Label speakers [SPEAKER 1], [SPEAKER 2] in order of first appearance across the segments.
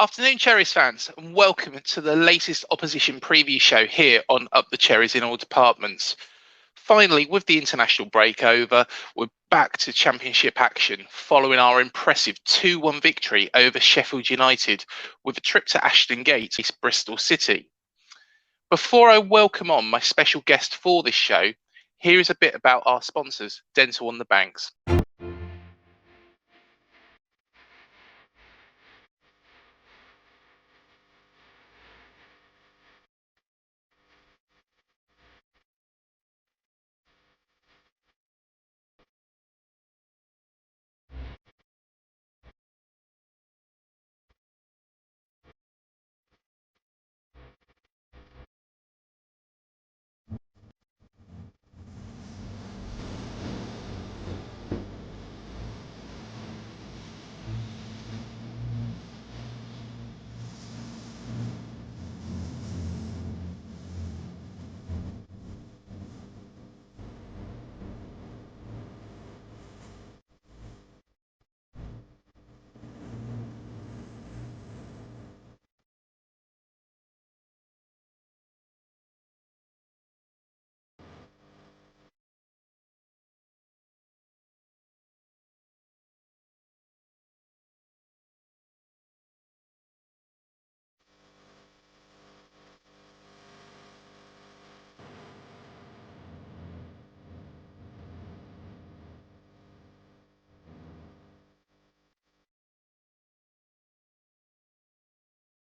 [SPEAKER 1] Afternoon, Cherries fans, and welcome to the latest opposition preview show here on Up the Cherries in all departments. Finally, with the international break over, we're back to championship action following our impressive 2-1 victory over Sheffield United with a trip to Ashton Gate, Bristol City. Before I welcome on my special guest for this show, here is a bit about our sponsors, Dental on the Banks.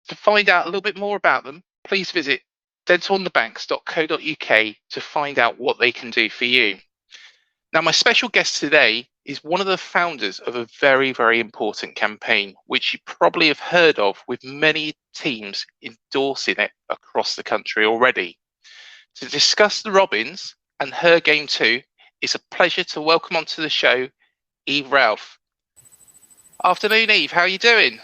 [SPEAKER 1] To find out a little bit more about them, please visit dentalonthebanks.co.uk to find out what they can do for you. Now, my special guest today is one of the founders of a very, very important campaign, which you probably have heard of, with many teams endorsing it across the country already. To discuss the Robins and HerGameToo, it's a pleasure to welcome onto the show Eve Ralph. Afternoon, Eve. How are you doing?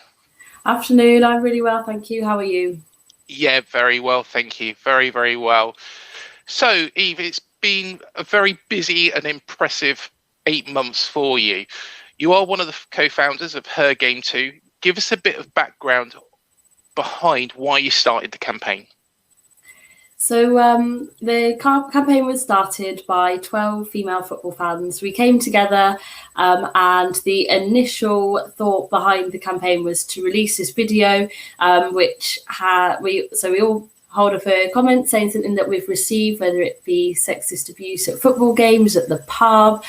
[SPEAKER 2] Afternoon. I'm really well, thank you. How are you?
[SPEAKER 1] Yeah, very well, thank you. Very, very well. So, Eve, it's been a very busy and impressive 8 months for you. You are one of the co-founders of HerGameToo. Give us a bit of background behind why you started the campaign.
[SPEAKER 2] So the campaign was started by 12 female football fans. We came together and the initial thought behind the campaign was to release this video, which we all hold up a comment saying something that we've received, whether it be sexist abuse at football games, at the pub,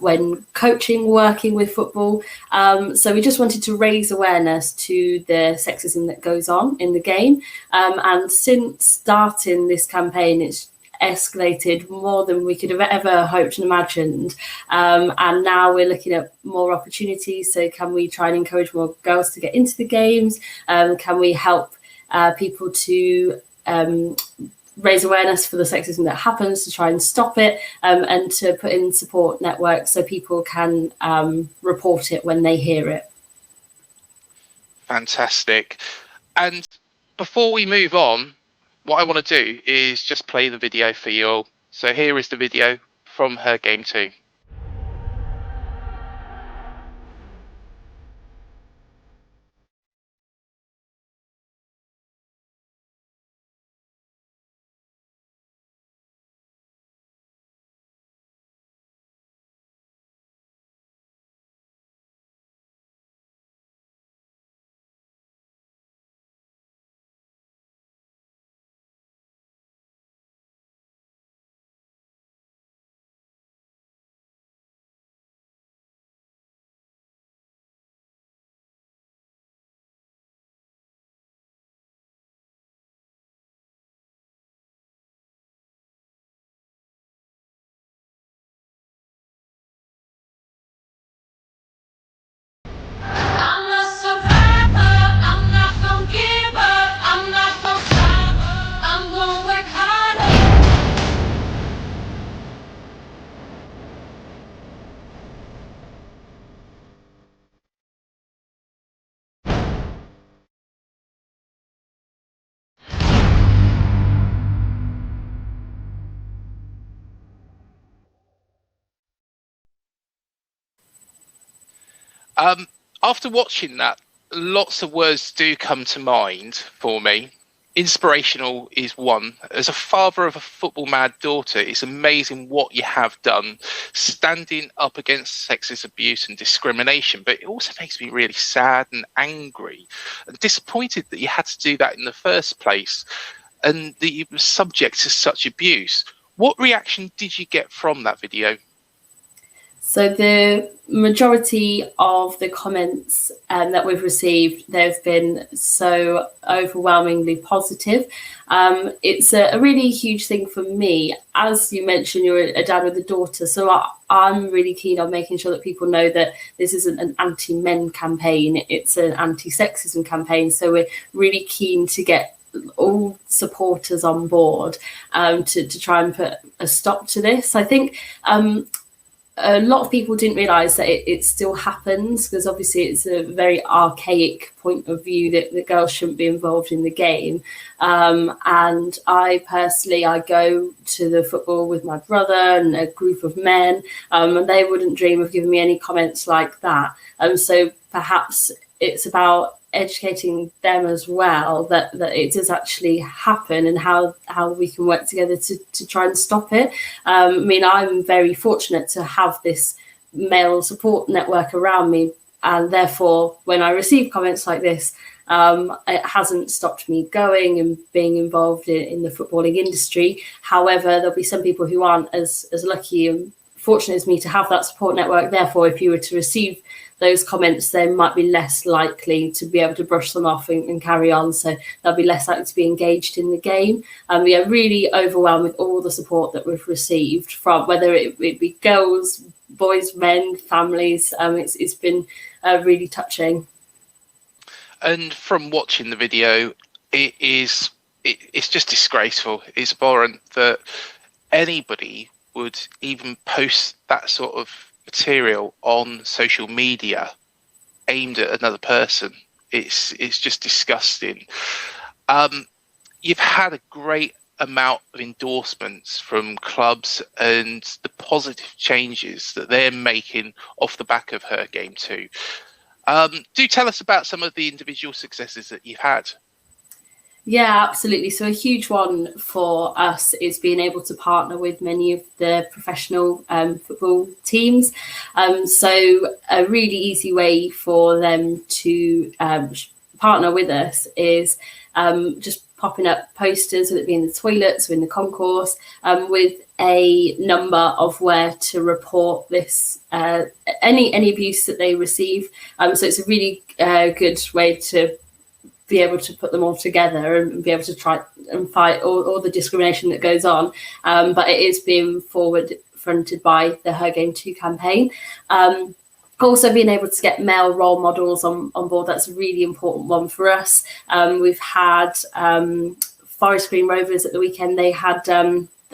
[SPEAKER 2] when coaching, working with football. So we just wanted to raise awareness to the sexism that goes on in the game. And since starting this campaign, it's escalated more than we could have ever hoped and imagined. And now we're looking at more opportunities. So can we try and encourage more girls to get into the games? Can we help people to raise awareness for the sexism that happens, to try and stop it, and to put in support networks so people can report it when they hear it.
[SPEAKER 1] Fantastic. And before we move on, what I want to do is just play the video for you all. So here is the video from HerGameToo. After watching that, lots of words do come to mind for me. Inspirational is one. As a father of a football mad daughter, it's amazing what you have done, standing up against sexist abuse and discrimination. But it also makes me really sad and angry and disappointed that you had to do that in the first place and that you were subject to such abuse. What reaction did you get from that video?
[SPEAKER 2] So the majority of the comments that we've received, they've been so overwhelmingly positive. It's a really huge thing for me. As you mentioned, you're a dad with a daughter, so I'm really keen on making sure that people know that this isn't an anti-men campaign, it's an anti-sexism campaign. So we're really keen to get all supporters on board to try and put a stop to this. I think a lot of people didn't realise that it still happens, because obviously it's a very archaic point of view that girls shouldn't be involved in the game. And I personally, I go to the football with my brother and a group of men, and they wouldn't dream of giving me any comments like that. So perhaps it's about educating them as well that it does actually happen, and how we can work together to try and stop it. I mean, I'm very fortunate to have this male support network around me, and therefore when I receive comments like this, it hasn't stopped me going and being involved in the footballing industry. However, there'll be some people who aren't as lucky and fortunate as me to have that support network. Therefore, if you were to receive those comments, they might be less likely to be able to brush them off and carry on. So they'll be less likely to be engaged in the game. We are really overwhelmed with all the support that we've received from, whether it be girls, boys, men, families. It's been really touching.
[SPEAKER 1] And from watching the video, it's just disgraceful. It's abhorrent that anybody would even post that sort of material on social media aimed at another person. It's just disgusting. You've had a great amount of endorsements from clubs and the positive changes that they're making off the back of HerGameToo. Do tell us about some of the individual successes that you've had.
[SPEAKER 2] Yeah, absolutely. So a huge one for us is being able to partner with many of the professional football teams. So a really easy way for them to partner with us is just popping up posters, whether it be in the toilets or in the concourse, with a number of where to report this any abuse that they receive. So it's a really good way to be able to put them all together and be able to try and fight all the discrimination that goes on. But it is being forward-fronted by the HerGameToo campaign. Also being able to get male role models on board, that's a really important one for us. We've had Forest Green Rovers at the weekend. They had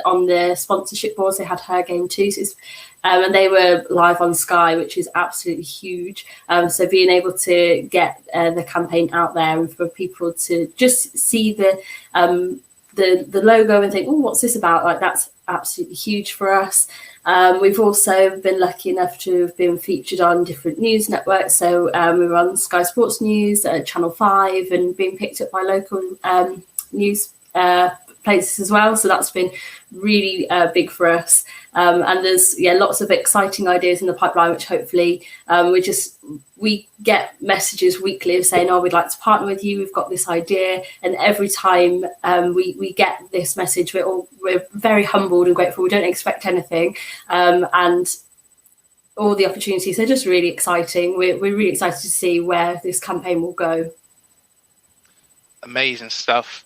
[SPEAKER 2] on the sponsorship boards, they had HerGameToo. And they were live on Sky, which is absolutely huge. So being able to get the campaign out there and for people to just see the logo and think, oh, what's this about? Like, that's absolutely huge for us. We've also been lucky enough to have been featured on different news networks. So we were on Sky Sports News, Channel 5, and being picked up by local news places as well. So that's been really big for us. And there's lots of exciting ideas in the pipeline, which hopefully we get messages weekly of saying, oh, we'd like to partner with you, we've got this idea. And every time we get this message, we're very humbled and grateful. We don't expect anything. And all the opportunities are just really exciting. We're really excited to see where this campaign will go.
[SPEAKER 1] Amazing stuff.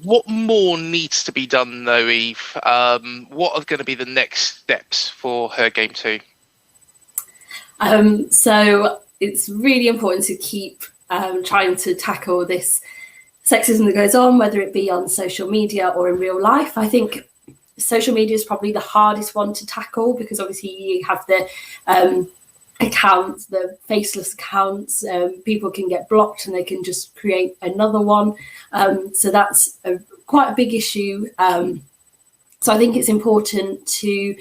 [SPEAKER 1] What more needs to be done, though, Eve? What are going to be the next steps for HerGameToo?
[SPEAKER 2] So it's really important to keep trying to tackle this sexism that goes on, whether it be on social media or in real life. I think social media is probably the hardest one to tackle, because obviously you have the accounts, the faceless accounts. People can get blocked and they can just create another one. So that's quite a big issue. So I think it's important to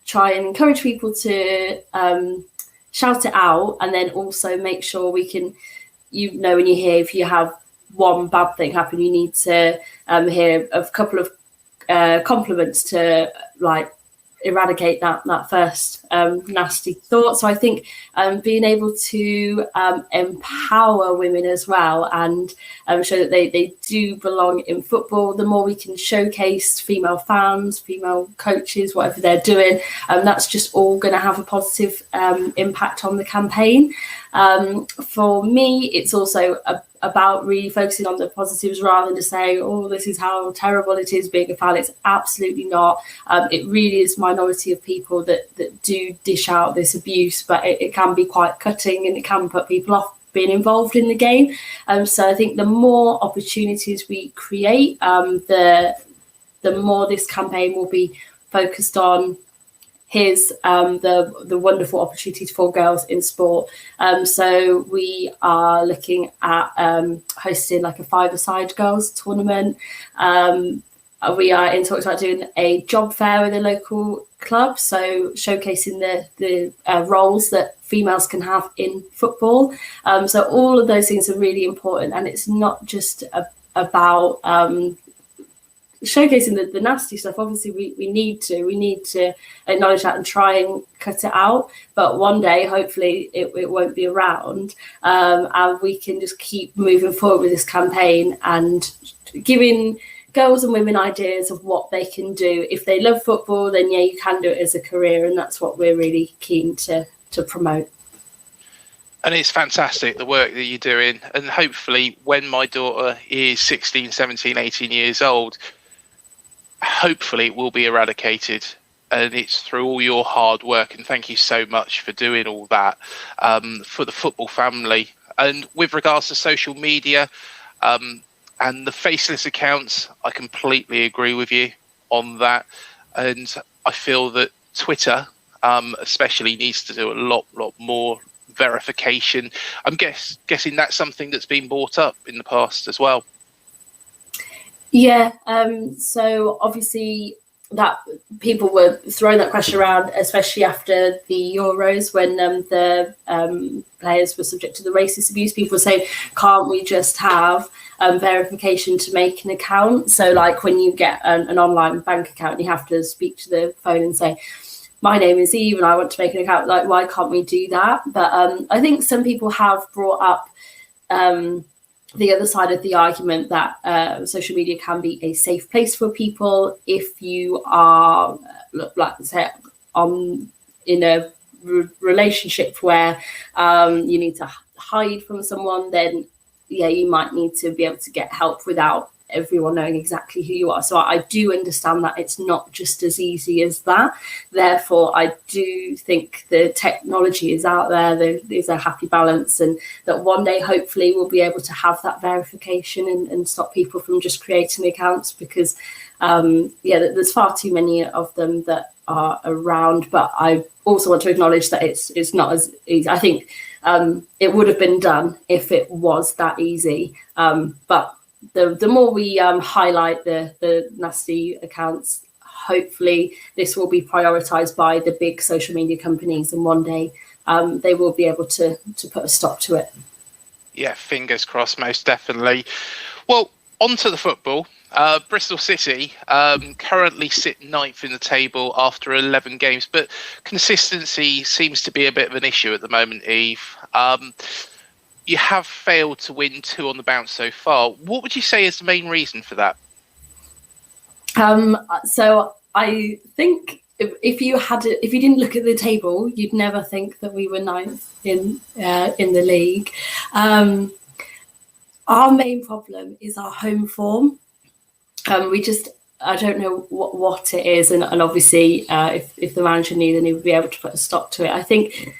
[SPEAKER 2] try and encourage people to shout it out, and then also make sure we can, when you hear if you have one bad thing happen, you need to hear a couple of compliments to like eradicate that first nasty thought. So I think being able to empower women as well, and show that they do belong in football. The more we can showcase female fans, female coaches, whatever they're doing, that's just all going to have a positive impact on the campaign. For me, it's also about really focusing on the positives rather than just saying, oh, this is how terrible it is being a fan. It's absolutely not. It really is a minority of people that do dish out this abuse, but it can be quite cutting and it can put people off being involved in the game. So I think the more opportunities we create, the more this campaign will be focused on here's the wonderful opportunities for girls in sport. So we are looking at hosting like a five-a-side girls tournament. We are in talks about doing a job fair with a local club, so showcasing the roles that females can have in football. So all of those things are really important, and it's not just about showcasing the nasty stuff. Obviously we need to acknowledge that and try and cut it out, but one day hopefully it won't be around, and we can just keep moving forward with this campaign and giving girls and women ideas of what they can do. If they love football, then you can do it as a career, and that's what we're really keen to promote.
[SPEAKER 1] And it's fantastic, the work that you're doing. And hopefully when my daughter is 16, 17, 18 years old, hopefully it will be eradicated. And it's through all your hard work. And thank you so much for doing all that for the football family. And with regards to social media and the faceless accounts, I completely agree with you on that. And I feel that Twitter especially needs to do a lot more verification. I'm guessing that's something that's been brought up in the past as well.
[SPEAKER 2] Yeah, so obviously that people were throwing that question around, especially after the Euros when the players were subject to the racist abuse. People were saying, can't we just have verification to make an account? So like when you get an online bank account, you have to speak to the phone and say, my name is Eve and I want to make an account. Like, why can't we do that? But I think some people have brought up the other side of the argument that social media can be a safe place for people if you are, like say, in a relationship where you need to hide from someone. Then yeah, you might need to be able to get help without everyone knowing exactly who you are. So I do understand that it's not just as easy as that. Therefore, I do think the technology is out there. There's a happy balance, and that one day, hopefully, we'll be able to have that verification and stop people from just creating accounts, because, there's far too many of them that are around. But I also want to acknowledge that it's not as easy. I think it would have been done if it was that easy. But the more we highlight the nasty accounts, hopefully this will be prioritized by the big social media companies, and one day they will be able to put a stop to it.
[SPEAKER 1] Yeah, fingers crossed, most definitely. Well, on to the football. Bristol City currently sit 9th in the table after 11 games, but consistency seems to be a bit of an issue at the moment, Eve. You have failed to win 2 on the bounce so far. What would you say is the main reason for that?
[SPEAKER 2] So I think if you didn't look at the table, you'd never think that we were 9th in the league. Our main problem is our home form. I don't know what it is, and obviously if the manager knew, then he would be able to put a stop to it. I think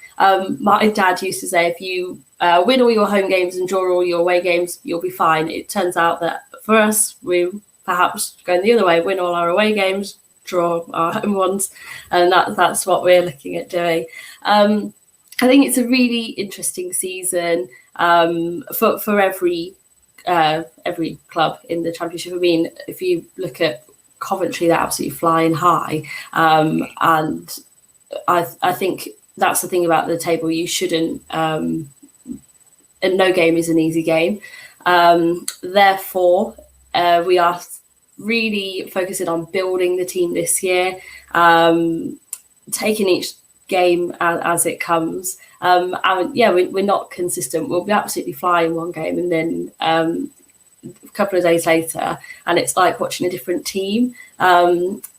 [SPEAKER 2] my dad used to say, if you win all your home games and draw all your away games, you'll be fine. It turns out that for us, we're perhaps going the other way, win all our away games, draw our home ones, and that's what we're looking at doing. I think it's a really interesting season for every club in the Championship. I mean, if you look at Coventry, they're absolutely flying high, and I think that's the thing about the table. You shouldn't, and no game is an easy game. Therefore, we are really focusing on building the team this year, taking each game as it comes. And yeah, we're not consistent. We'll be absolutely flying one game, and then a couple of days later, and it's like watching a different team.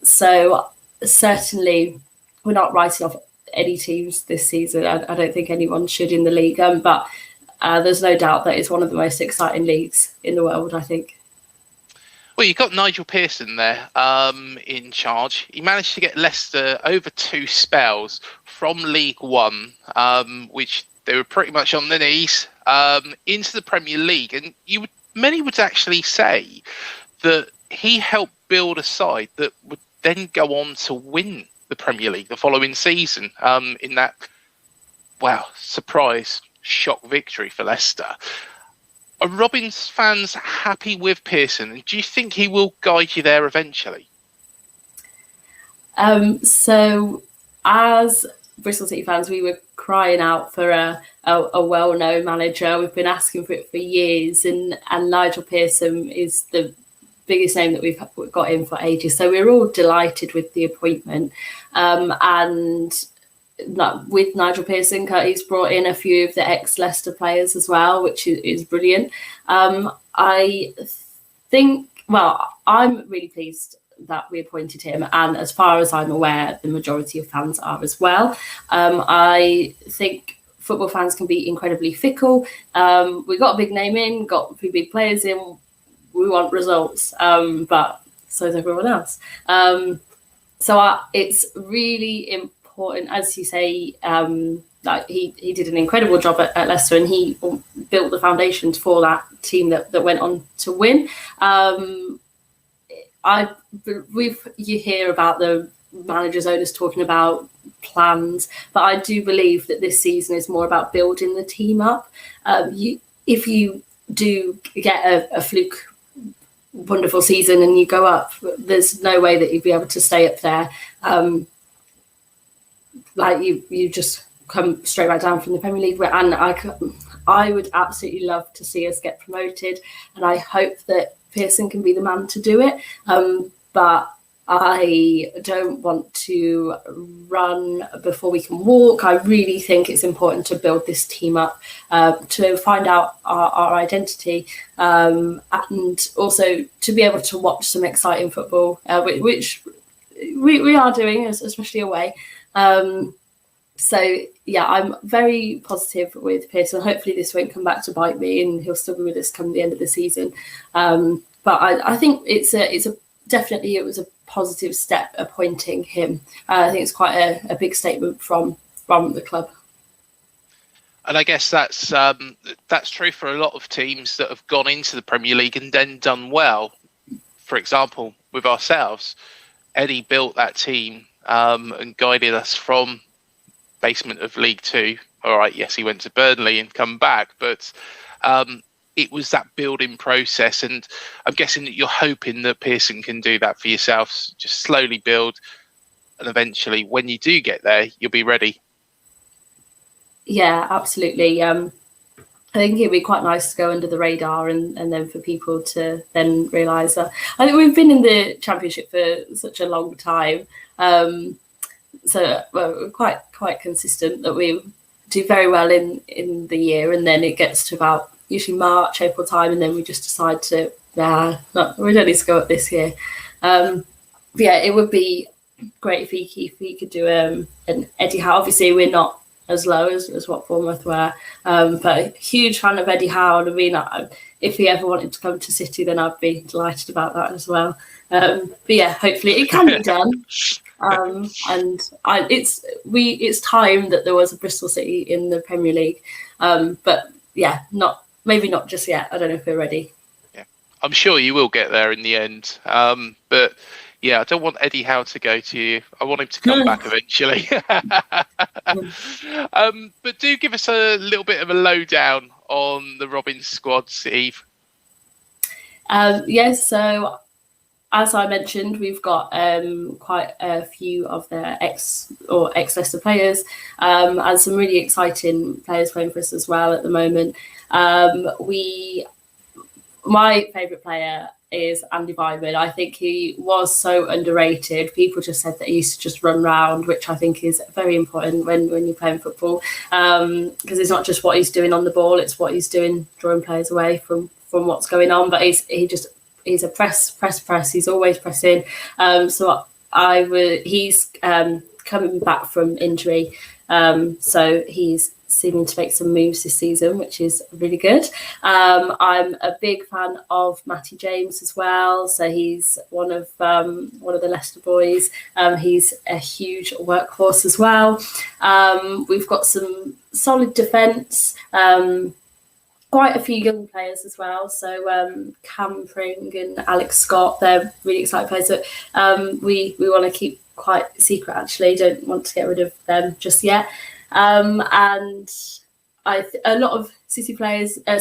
[SPEAKER 2] So certainly, we're not writing off any teams this season. I don't think anyone should in the league, but there's no doubt that it's one of the most exciting leagues in the world, I think.
[SPEAKER 1] Well, you've got Nigel Pearson there in charge. He managed to get Leicester over 2 spells from League One, which they were pretty much on their knees, into the Premier League. And many would actually say that he helped build a side that would then go on to win the Premier League the following season, in that, surprise shock victory for Leicester. Are Robins fans happy with Pearson? And do you think he will guide you there eventually?
[SPEAKER 2] So as Bristol City fans, we were crying out for a well-known manager. We've been asking for it for years, and Nigel Pearson is the biggest name that we've got in for ages. So we're all delighted with the appointment. And with Nigel Pearson, he's brought in a few of the ex-Leicester players as well, which is brilliant. I think, I'm really pleased that we appointed him, and as far as I'm aware, the majority of fans are as well. I think football fans can be incredibly fickle. We got a big name in, got a few big players in. We want results, but so is everyone else. So it's really important, as you say, like he did an incredible job at Leicester, and he built the foundations for that team that went on to win. You hear about the managers, owners talking about plans, but I do believe that this season is more about building the team up. If you do get a fluke wonderful season and you go up, there's no way that you'd be able to stay up there. Like you just come straight back down from the Premier League, and I would absolutely love to see us get promoted, and I hope that Pearson can be the man to do it. But I don't want to run before we can walk. I really think it's important to build this team up, to find out our identity, and also to be able to watch some exciting football, which we are doing, especially away. So yeah, I'm very positive with Pearson. Hopefully this won't come back to bite me, and he'll still be with us come the end of the season. But I think it was a positive step appointing him. I think it's quite a big statement from the club.
[SPEAKER 1] And I guess that's true for a lot of teams that have gone into the Premier League and then done well. For example, with ourselves, Eddie built that team and guided us from basement of League Two. All right, yes, he went to Burnley and come back, but it was that building process, and I'm guessing that you're hoping that Pearson can do that for yourselves. Just slowly build, and eventually, when you do get there, you'll be ready.
[SPEAKER 2] Yeah, absolutely. I think it'd be quite nice to go under the radar, and then for people to then realise that. I think we've been in the Championship for such a long time, so we're quite consistent that we do very well in the year, and then it gets to about usually March, April time, and then we just decide to, we don't need to go up this year. But yeah, it would be great if he could do an Eddie Howe. Obviously, we're not as low as what Bournemouth were, but a huge fan of Eddie Howe. I mean, if he ever wanted to come to City, then I'd be delighted about that as well. But yeah, hopefully it can be done. And it's time that there was a Bristol City in the Premier League. But yeah, maybe not just yet. I don't know if we're ready.
[SPEAKER 1] Yeah, I'm sure you will get there in the end. But yeah, I don't want Eddie Howe to go to you. I want him to come back eventually. But do give us a little bit of a lowdown on the Robins squad, Steve.
[SPEAKER 2] Yes, so as I mentioned, we've got quite a few of their ex-Leicester players, and some really exciting players playing for us as well at the moment. My favourite player is Andy Byman. I think he was so underrated. People just said that he used to just run round, which I think is very important when you're playing football, because it's not just what he's doing on the ball, it's what he's doing drawing players away from what's going on. But he's a press. He's always pressing. He's coming back from injury, so he's seeming to make some moves this season, which is really good. I'm a big fan of Matty James as well. So he's one of the Leicester boys. He's a huge workhorse as well. We've got some solid defence. Quite a few young players as well. So Cam Pring and Alex Scott, they're really exciting players that we want to keep quite secret, actually. Don't want to get rid of them just yet. And a lot of City fans, are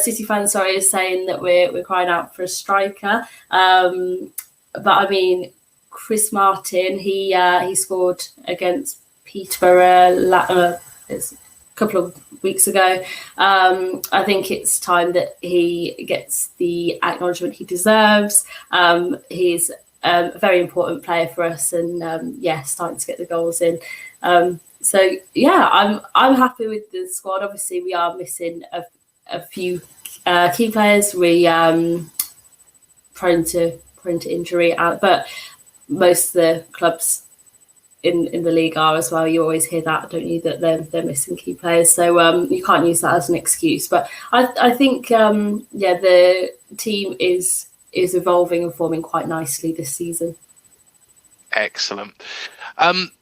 [SPEAKER 2] saying that we're crying out for a striker. But I mean, Chris Martin, he scored against Peterborough it's a couple of weeks ago. I think it's time that he gets the acknowledgement he deserves. He's a very important player for us, and starting to get the goals in. So yeah, I'm happy with the squad. Obviously, we are missing a few key players. We prone to injury, but most of the clubs in the league are as well. You always hear that, don't you? That they're missing key players. So you can't use that as an excuse. But I think the team is evolving and forming quite nicely this season.
[SPEAKER 1] Excellent.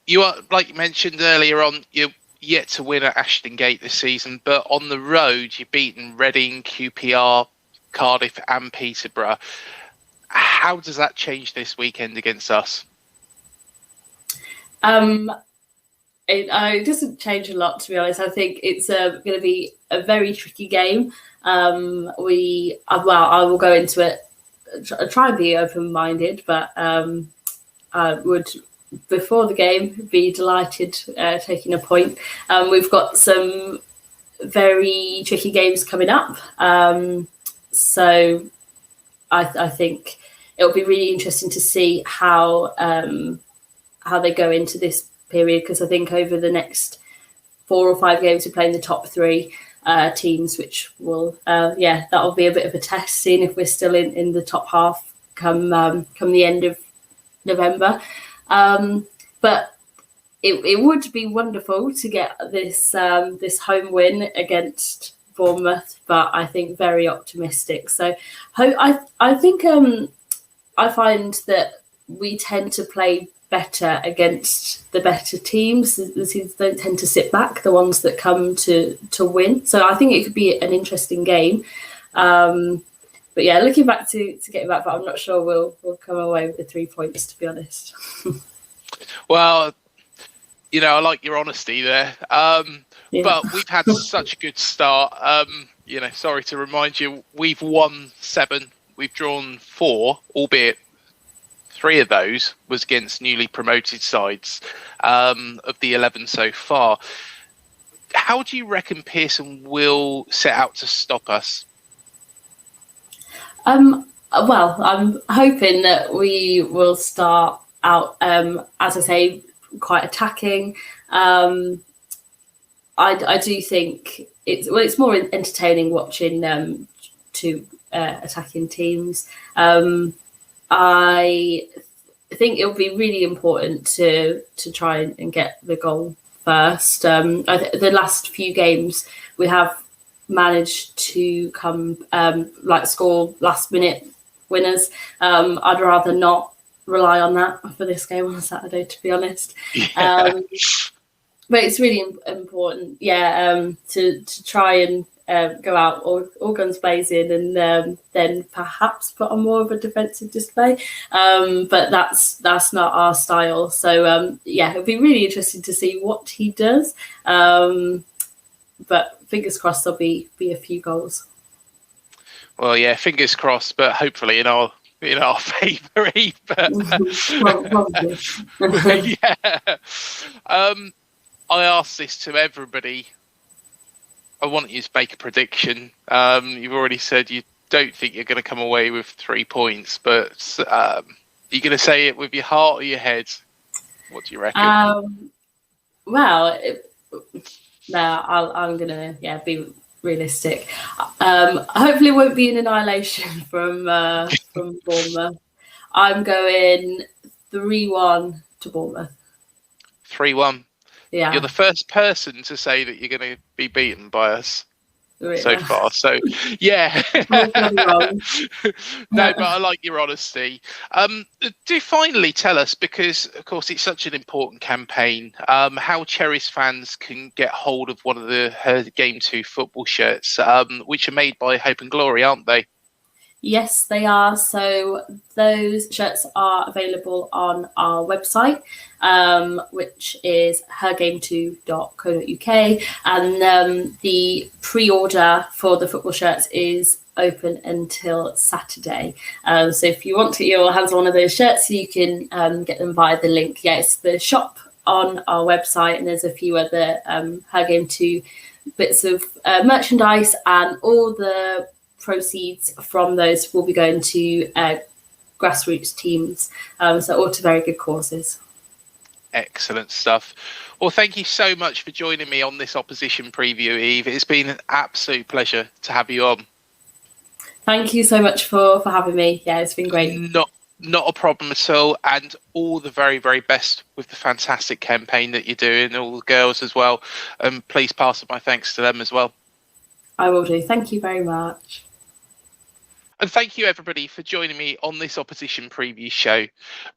[SPEAKER 1] You are, like you mentioned earlier on, you're yet to win at Ashton Gate this season, but on the road you've beaten Reading, QPR, Cardiff and Peterborough. How does that change this weekend against us?
[SPEAKER 2] It doesn't change a lot, to be honest. I think it's going to be a very tricky game. I will go into it, try and be open-minded, but I would, before the game, be delighted taking a point. We've got some very tricky games coming up, so I think it'll be really interesting to see how they go into this period, because I think over the next 4 or 5 games we're playing the top 3 teams, which will that'll be a bit of a test, seeing if we're still in the top half come the end of November. But it would be wonderful to get this home win against Bournemouth, but I think very optimistic. So I think I find that we tend to play better against the better teams. The teams don't tend to sit back, the ones that come to win. So I think it could be an interesting game. But yeah, looking back to getting back, but I'm not sure we'll come away with the 3 points, to be honest.
[SPEAKER 1] Well, I like your honesty there. But we've had such a good start. Sorry to remind you, we've won 7, we've drawn 4, albeit 3 of those was against newly promoted sides of the 11 so far. How do you reckon Pearson will set out to stop us? Well, I'm hoping that we will start out, as I say, quite attacking. I do think it's more entertaining watching 2 attacking teams. I think it'll be really important to try and get the goal first. The last few games we have managed to score last minute winners. I'd rather not rely on that for this game on Saturday, to be honest. Yeah. But it's really important, to try and go out all guns blazing, and then perhaps put on more of a defensive display. But that's not our style. So it'll be really interesting to see what he does. But fingers crossed there'll be a few goals. Well, yeah, fingers crossed, but hopefully in our in our favour either.
[SPEAKER 2] Probably.
[SPEAKER 1] Yeah. I asked this to everybody. I want you to make a prediction. You've already said you don't think you're going to come away with 3 points, but are you going to say it with your heart or your head? What do you reckon?
[SPEAKER 2] Well, no, I'm going to be realistic. Hopefully it won't be an annihilation from Bournemouth. I'm going 3-1 to Bournemouth.
[SPEAKER 1] 3-1.
[SPEAKER 2] Yeah.
[SPEAKER 1] You're the first person to say that you're going to be beaten by us so far. So, yeah. No, but I like your honesty. Do finally tell us, because, of course, it's such an important campaign, how Cherries fans can get hold of one of the HerGameToo football shirts, which are made by Hope and Glory, aren't they?
[SPEAKER 2] Yes, they are. So those shirts are available on our website, which is hergametoo.co.uk, and the pre-order for the football shirts is open until Saturday. So if you want to get your hands on one of those shirts, you can get them via the link. Yeah, it's the shop on our website, and there's a few other HerGameToo bits of merchandise, and all the proceeds from those will be going to grassroots teams, so all to very good causes.
[SPEAKER 1] Excellent stuff. Well, thank you so much for joining me on this opposition preview, Eve. It's been an absolute pleasure to have you on.
[SPEAKER 2] Thank you so much for having me. Yeah, it's been great.
[SPEAKER 1] Not a problem at all, and all the very, very best with the fantastic campaign that you're doing, all the girls as well. Please pass on my thanks to them as well.
[SPEAKER 2] I will do. Thank you very much.
[SPEAKER 1] And thank you, everybody, for joining me on this opposition preview show.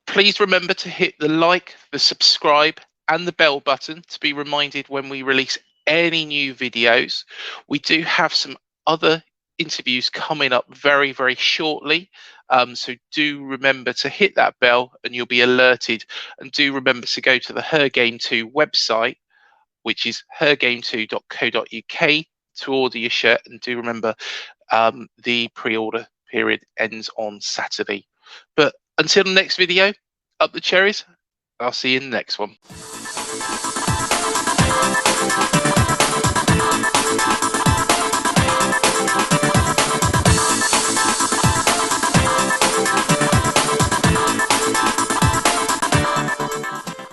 [SPEAKER 1] Please remember to hit the like, the subscribe and the bell button to be reminded when we release any new videos. We do have some other interviews coming up very, very shortly. So do remember to hit that bell and you'll be alerted. And do remember to go to the HerGameToo website, which is hergametoo.co.uk, to order your shirt. And do remember, the pre-order period ends on Saturday. But until the next video, up the cherries. I'll see you in the next one.